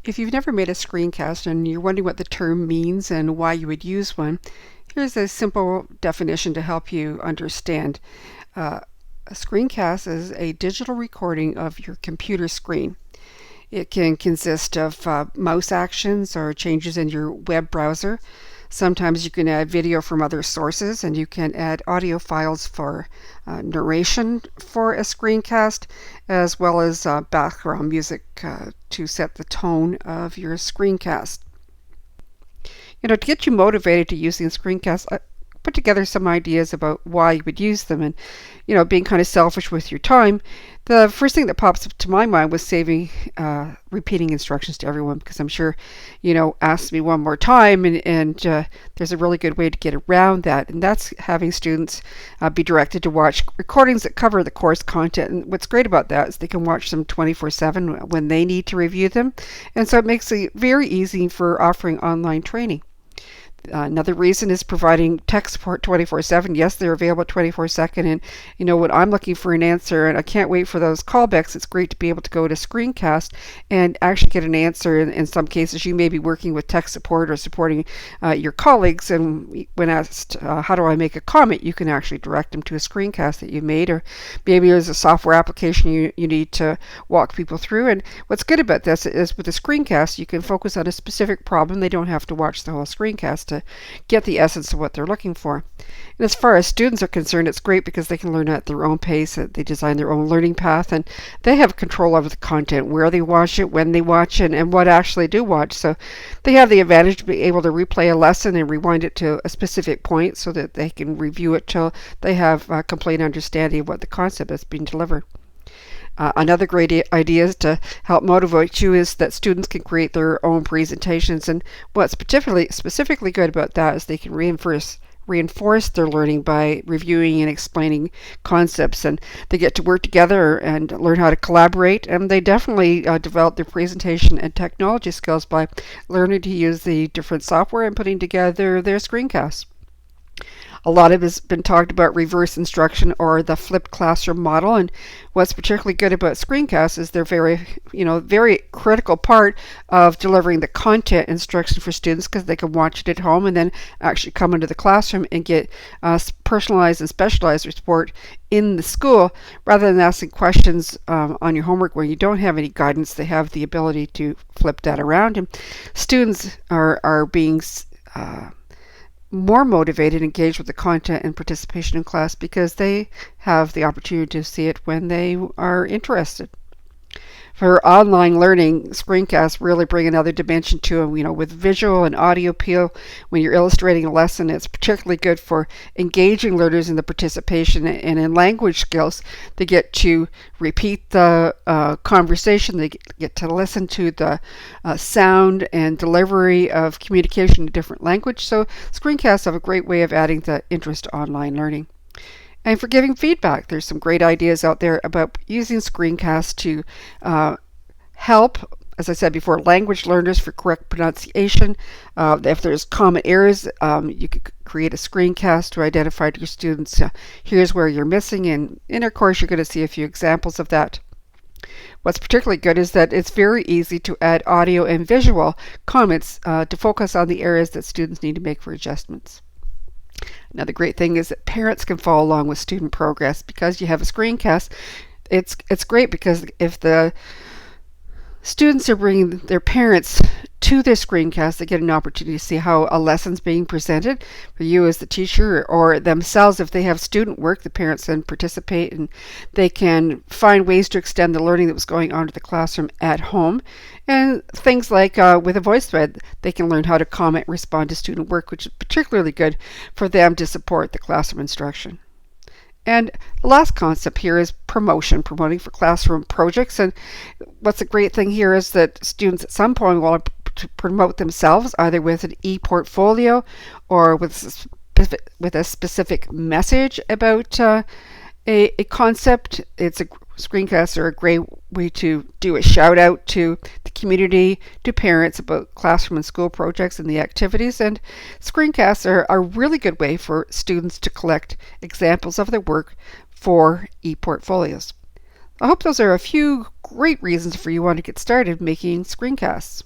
If you've never made a screencast and you're wondering what the term means and why you would use one, here's a simple definition to help you understand. A screencast is a digital recording of your computer screen. It can consist of mouse actions or changes in your web browser. Sometimes you can add video from other sources, and you can add audio files for narration for a screencast, as well as background music to set the tone of your screencast. To get you motivated to using screencasts, I put together some ideas about why you would use them, and being kind of selfish with your time. The first thing that pops up to my mind was saving repeating instructions to everyone, because I'm sure ask me one more time, and there's a really good way to get around that, and that's having students be directed to watch recordings that cover the course content. And what's great about that is they can watch them 24/7 when they need to review them, and so it makes it very easy for offering online training. Another reason is providing tech support 24/7. Yes, they're available 24/7, and when I'm looking for an answer and I can't wait for those callbacks, it's great to be able to go to Screencast and actually get an answer. In some cases, you may be working with tech support or supporting your colleagues, and when asked, how do I make a comment, you can actually direct them to a screencast that you made, or maybe there's a software application you need to walk people through. And what's good about this is with a screencast, you can focus on a specific problem. They don't have to watch the whole screencast to get the essence of what they're looking for. And as far as students are concerned, it's great because they can learn at their own pace. They design their own learning path, and they have control over the content, where they watch it, when they watch it, and what actually do watch. So they have the advantage to be able to replay a lesson and rewind it to a specific point so that they can review it till they have a complete understanding of what the concept that's being delivered. Another great idea is to help motivate you is that students can create their own presentations, and what's specifically good about that is they can reinforce their learning by reviewing and explaining concepts, and they get to work together and learn how to collaborate, and they definitely develop their presentation and technology skills by learning to use the different software and putting together their screencasts. A lot of it has been talked about reverse instruction or the flipped classroom model, and what's particularly good about screencasts is they're very critical part of delivering the content instruction for students, because they can watch it at home and then actually come into the classroom and get personalized and specialized support in the school, rather than asking questions on your homework where you don't have any guidance. They have the ability to flip that around, and students are being more motivated and engaged with the content and participation in class because they have the opportunity to see it when they are interested. For online learning, screencasts really bring another dimension to them, with visual and audio appeal. When you're illustrating a lesson, it's particularly good for engaging learners in the participation, and in language skills. They get to repeat the conversation. They get to listen to the sound and delivery of communication in a different language. So screencasts have a great way of adding the interest to online learning. And for giving feedback, there's some great ideas out there about using screencasts to help, as I said before, language learners for correct pronunciation. If there's common errors, you could create a screencast to identify to your students, here's where you're missing, and in our course you're going to see a few examples of that. What's particularly good is that it's very easy to add audio and visual comments to focus on the areas that students need to make for adjustments. Another great thing is that parents can follow along with student progress because you have a screencast. It's great because if the students are bringing their parents to their screencast, they get an opportunity to see how a lesson's being presented for you as the teacher, or themselves if they have student work. The parents then participate, and they can find ways to extend the learning that was going on to the classroom at home. And things like with a voice thread, they can learn how to comment and respond to student work, which is particularly good for them to support the classroom instruction. And the last concept here is promoting for classroom projects. And what's a great thing here is that students at some point will to promote themselves either with an e-portfolio or with a specific message about a concept. Screencasts are a great way to do a shout out to the community, to parents about classroom and school projects and the activities. And screencasts are a really good way for students to collect examples of their work for e-portfolios. I hope those are a few great reasons for you want to get started making screencasts.